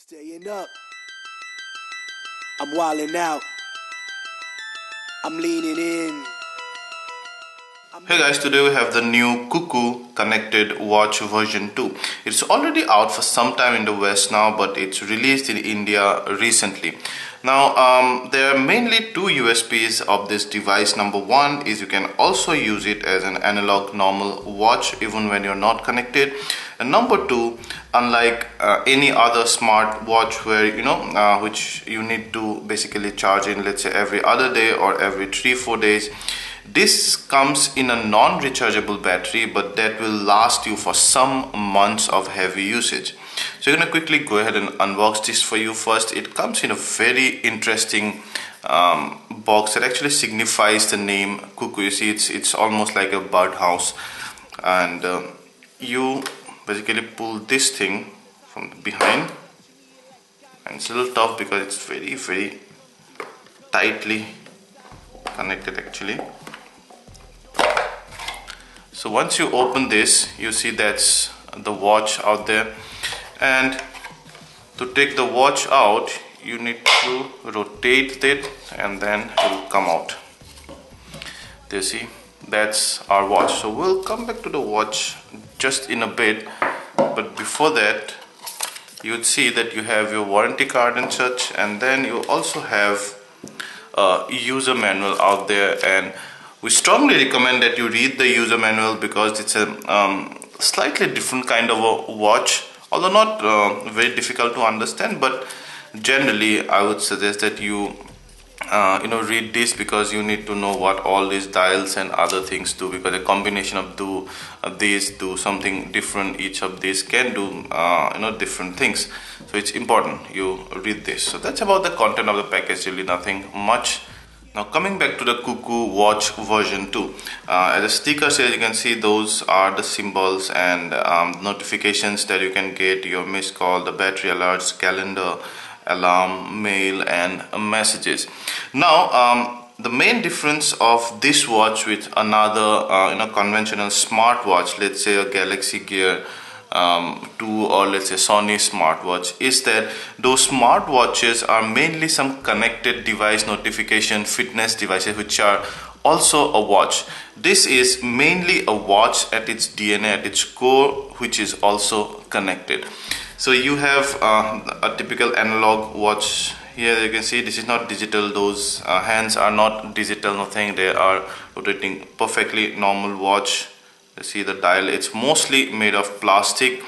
Staying up. I'm wilding out. I'm leaning in. Hey guys, today we have the new CooKoo connected watch version 2. It's already out for some time in the West now, but it's released in India recently. Now, there are mainly two USPs of this device. Number one is you can also use it as an analog normal watch even when you're not connected. And number two, unlike any other smart watch where which you need to basically charge in, let's say, every other day or every 3-4 days, this comes in a non-rechargeable battery, but that will last you for some months of heavy usage. So I'm going to quickly go ahead and unbox this for you. First, it comes in a very interesting box that actually signifies the name CooKoo. You see, it's almost like a birdhouse, and you basically pull this thing from behind, and it's a little tough because it's very tightly connected actually. So once you open this, you see that's the watch out there, and to take the watch out you need to rotate it and then it will come out. There you see, that's our watch. So we'll come back to the watch just in a bit, but before that you'd see that you have your warranty card and such, and then you also have a user manual out there, and we strongly recommend that you read the user manual because it's a slightly different kind of a watch, although not very difficult to understand, but generally I would suggest that you read this, because you need to know what all these dials and other things do, because a combination of these do something different. Each of these can do different things, so it's important you read this. So that's about the content of the package, really nothing much. Now coming back to the CooKoo watch version 2, as the sticker says, you can see those are the symbols and notifications that you can get: your missed call, the battery alerts, calendar, alarm, mail, and messages. Now the main difference of this watch with another conventional smartwatch, let's say a Galaxy Gear 2 or let's say Sony smartwatch, is that those smartwatches are mainly some connected device notification fitness devices which are also a watch. This is mainly a watch at its DNA, at its core, which is also connected. So you have a typical analog watch. Here you can see this is not digital. Those hands are not digital, nothing. They are rotating perfectly normal watch. You see the dial, it's mostly made of plastic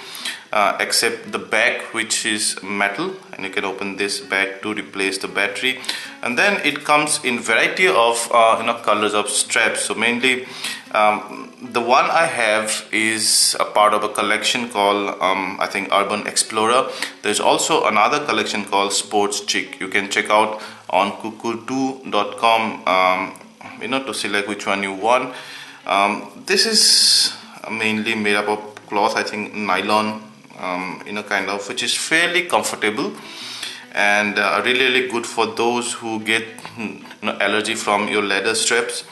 except the back, which is metal, and you can open this back to replace the battery. And then it comes in variety of colors of straps. So mainly the one I have is a part of a collection called I think Urban Explorer. There's also another collection called Sports Chic. You can check out on CooKoo2.com to select which one you want. This is mainly made up of cloth, I think nylon, kind of, which is fairly comfortable and really good for those who get allergy from your leather straps.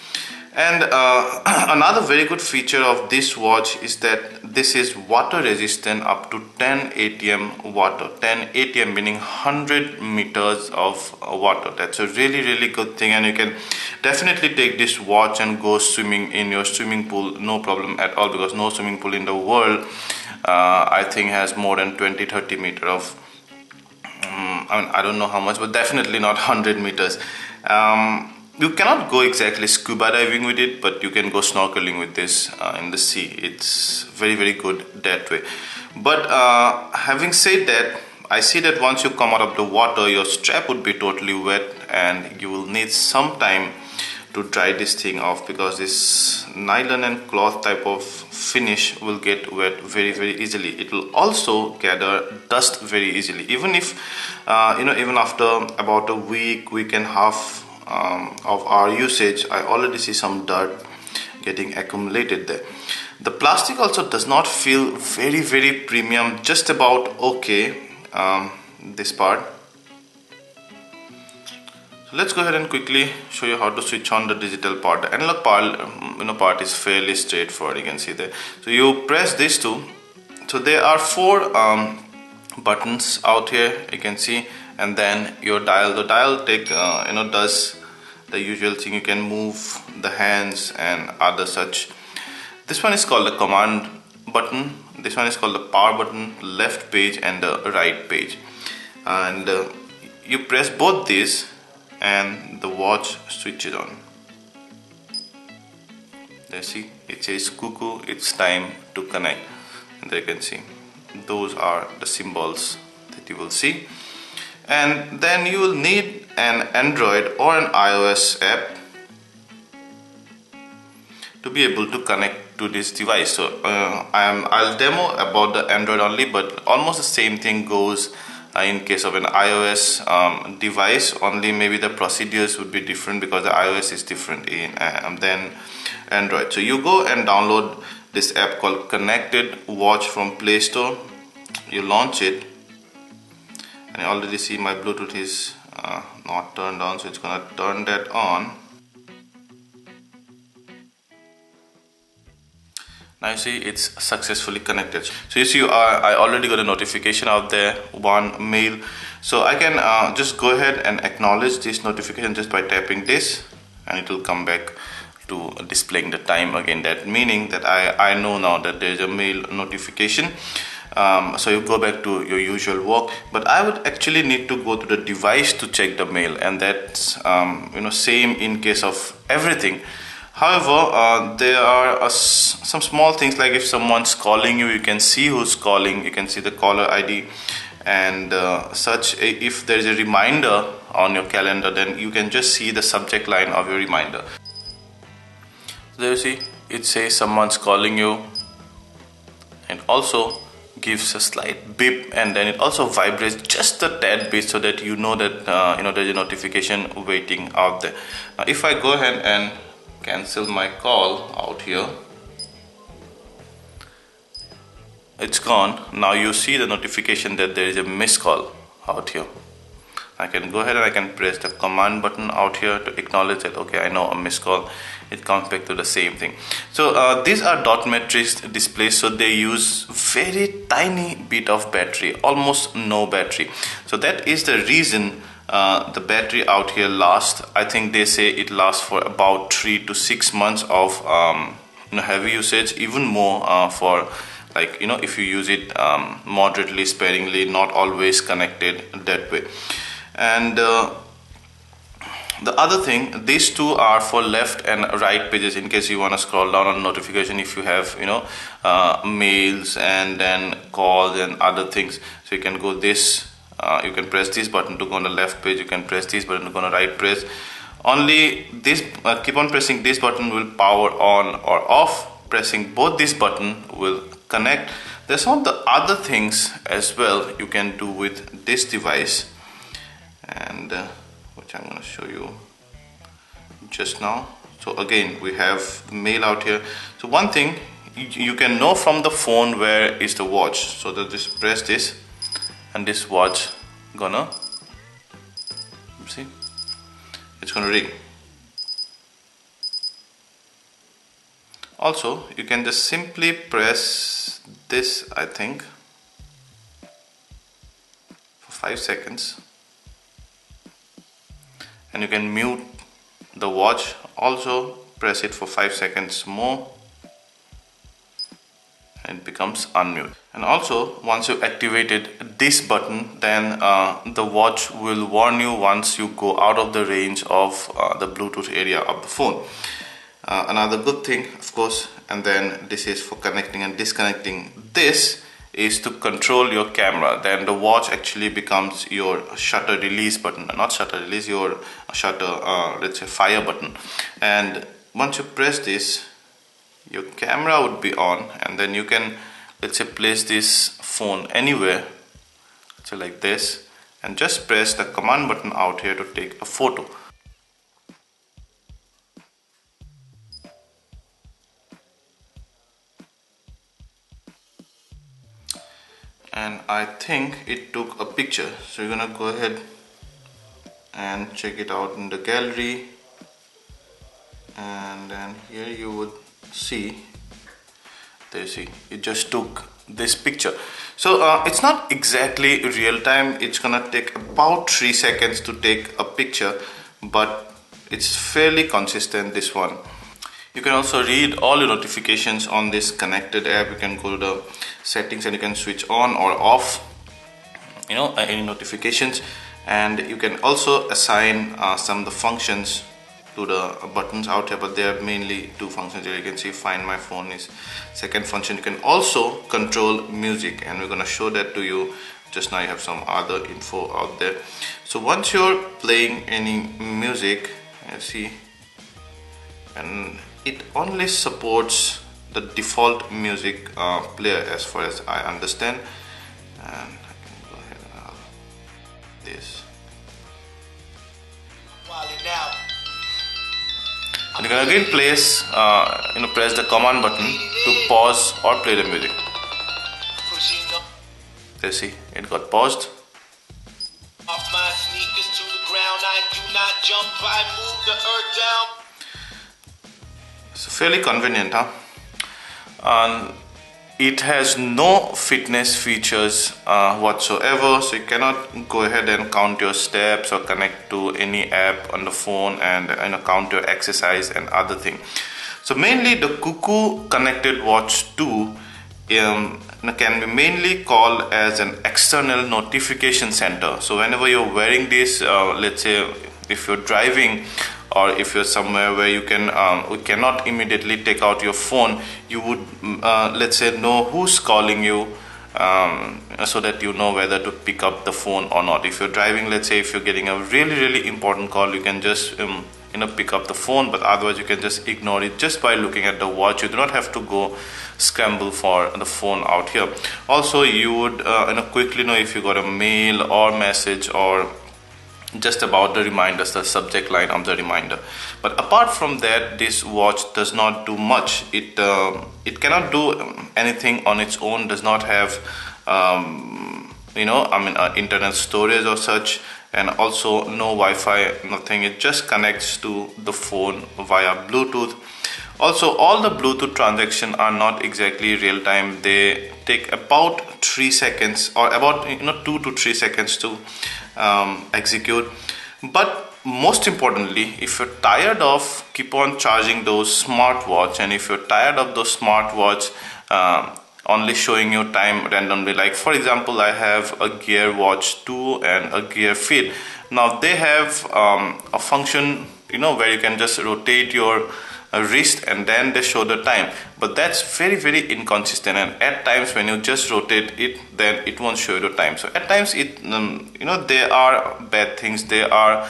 And another very good feature of this watch is that this is water resistant up to 10 atm water. 10 atm meaning 100 meters of water. That's a really good thing, and you can definitely take this watch and go swimming in your swimming pool, no problem at all, because no swimming pool in the world I think has more than 20-30 meters of I don't know how much, but definitely not 100 meters. You cannot go exactly scuba diving with it, but you can go snorkeling with this in the sea. It's very good that way. But having said that, I see that once you come out of the water, your strap would be totally wet, and you will need some time to dry this thing off, because this nylon and cloth type of finish will get wet very easily. It will also gather dust very easily, even if even after about a week and a half of our usage. I already see some dirt getting accumulated there. The plastic also does not feel very premium, just about okay, this part. So let's go ahead and quickly show you how to switch on the digital part. The analog part is fairly straightforward, you can see there. So you press these two. So there are 4 buttons out here, you can see, and then your dial. The dial does the usual thing. You can move the hands and other such. This one is called the command button. This one is called the power button, left page and the right page. And you press both these and the watch switches on. There, see, it says CooKoo, it's time to connect. And there you can see, those are the symbols that you will see. And then you will need an Android or an iOS app to be able to connect to this device. So I'll demo about the Android only, but almost the same thing goes in case of an iOS device. Only maybe the procedures would be different because the iOS is different than Android. So you go and download this app called Connected Watch from Play Store. You launch it, and you already see my Bluetooth is not turned on, so it's gonna turn that on. Now you see it's successfully connected. So you see I already got a notification out there, one mail. So I can just go ahead and acknowledge this notification just by tapping this, and it will come back to displaying the time again. That meaning that I know now that there is a mail notification. So you go back to your usual work, but I would actually need to go to the device to check the mail, and that's same in case of everything. However, there are some small things, like if someone's calling you, you can see who's calling, you can see the caller ID and such. If there's a reminder on your calendar, then you can just see the subject line of your reminder. There you see, it says someone's calling you, and also gives a slight beep, and then it also vibrates just a tad bit so that you know that there's a notification waiting out there. Now if I go ahead and cancel my call out here, it's gone. Now you see the notification that there is a missed call out here. I can go ahead and I can press the command button out here to acknowledge that, okay, I know a missed call. It comes back to the same thing. So these are dot matrix displays, so they use very tiny bit of battery, almost no battery. So that is the reason the battery out here lasts. I think they say it lasts for about 3 to 6 months of heavy usage, even more for if you use it moderately, sparingly, not always connected that way. And the other thing, these two are for left and right pages, in case you want to scroll down on notification if you have mails and then calls and other things. So you can go this, you can press this button to go on the left page, you can press this button to go on the right page. Only this, keep on pressing this button will power on or off. Pressing both this button will connect. There's some of the other things as well you can do with this device, and which I'm going to show you just now. So again, we have the mail out here. So one thing you can know from the phone where is the watch. So that just press this, and this watch gonna see, it's gonna ring. Also, you can just simply press this, I think, for 5 seconds, and you can mute the watch. Also press it for 5 seconds more, and it becomes unmute. And also, once you've activated this button, then the watch will warn you once you go out of the range of the Bluetooth area of the phone. Another good thing, of course, and then this is for connecting and disconnecting. This is to control your camera. Then the watch actually becomes your shutter release button, not shutter release, your shutter, let's say fire button. And once you press this, your camera would be on, and then you can, let's say, place this phone anywhere, so like this, and just press the command button out here to take a photo. And I think it took a picture, so you're gonna go ahead and check it out in the gallery, and then here you would see, there you see, it just took this picture. So it's not exactly real time. It's gonna take about 3 seconds to take a picture, but it's fairly consistent, this one. You can also read all your notifications on this connected app. You can go to the settings and you can switch on or off, you know, any notifications, and you can also assign some of the functions to the buttons out here, but there are mainly two functions here. You can see find my phone is second function. You can also control music, and we're going to show that to you. Just now you have some other info out there. So once you're playing any music, you see, and it only supports the default music player as far as I understand. And I can go ahead and have this. And you can again press the command button to pause or play the music. You see, it got paused. Off my sneakers to the ground, I do not jump, I move the earth down. It's fairly convenient, huh? And it has no fitness features whatsoever, so you cannot go ahead and count your steps or connect to any app on the phone and count your exercise and other thing. So mainly the CooKoo Connected Watch 2 can be mainly called as an external notification center. So whenever you're wearing this, let's say if you're driving or if you're somewhere where you cannot immediately take out your phone, you would let's say know who's calling you, so that you know whether to pick up the phone or not. If you're driving, let's say if you're getting a really important call, you can just pick up the phone, but otherwise you can just ignore it just by looking at the watch. You do not have to go scramble for the phone out here. Also, you would quickly know if you got a mail or message or just about the reminders, the subject line of the reminder. But apart from that, this watch does not do much. It cannot do anything on its own. Does not have internet storage or such, and also no Wi-Fi, nothing. It just connects to the phone via Bluetooth. Also, all the Bluetooth transactions are not exactly real time. They take about 3 seconds or about 2 to 3 seconds to execute. But most importantly, if you're tired of keep on charging those smartwatch, and if you're tired of those smartwatch only showing you time randomly, like for example, I have a Gear Watch 2 and a Gear Fit. Now they have a function where you can just rotate your wrist and then they show the time, but that's very inconsistent, and at times when you just rotate it, then it won't show you the time. So at times it there are bad things, there are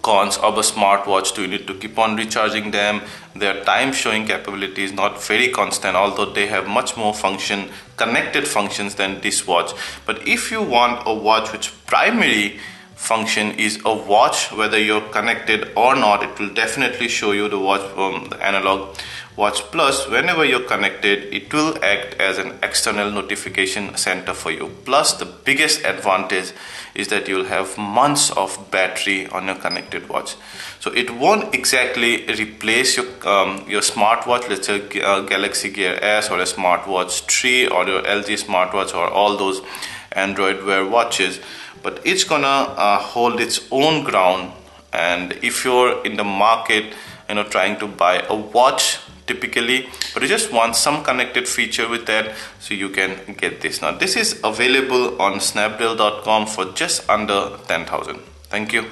cons of a smartwatch too. You need to keep on recharging them. Their time showing capability is not very constant, although they have much more connected functions than this watch. But if you want a watch which primary function is a watch, whether you're connected or not, it will definitely show you the watch, the analog watch. Plus, whenever you're connected, it will act as an external notification center for you. Plus, the biggest advantage is that you'll have months of battery on your connected watch. So it won't exactly replace your smartwatch, let's say Galaxy Gear S or a smartwatch 3 or your LG smartwatch or all those Android Wear watches, but it's gonna hold its own ground. And if you're in the market trying to buy a watch typically, but you just want some connected feature with that, so you can get this. Now this is available on snapdeal.com for just under 10,000. Thank you.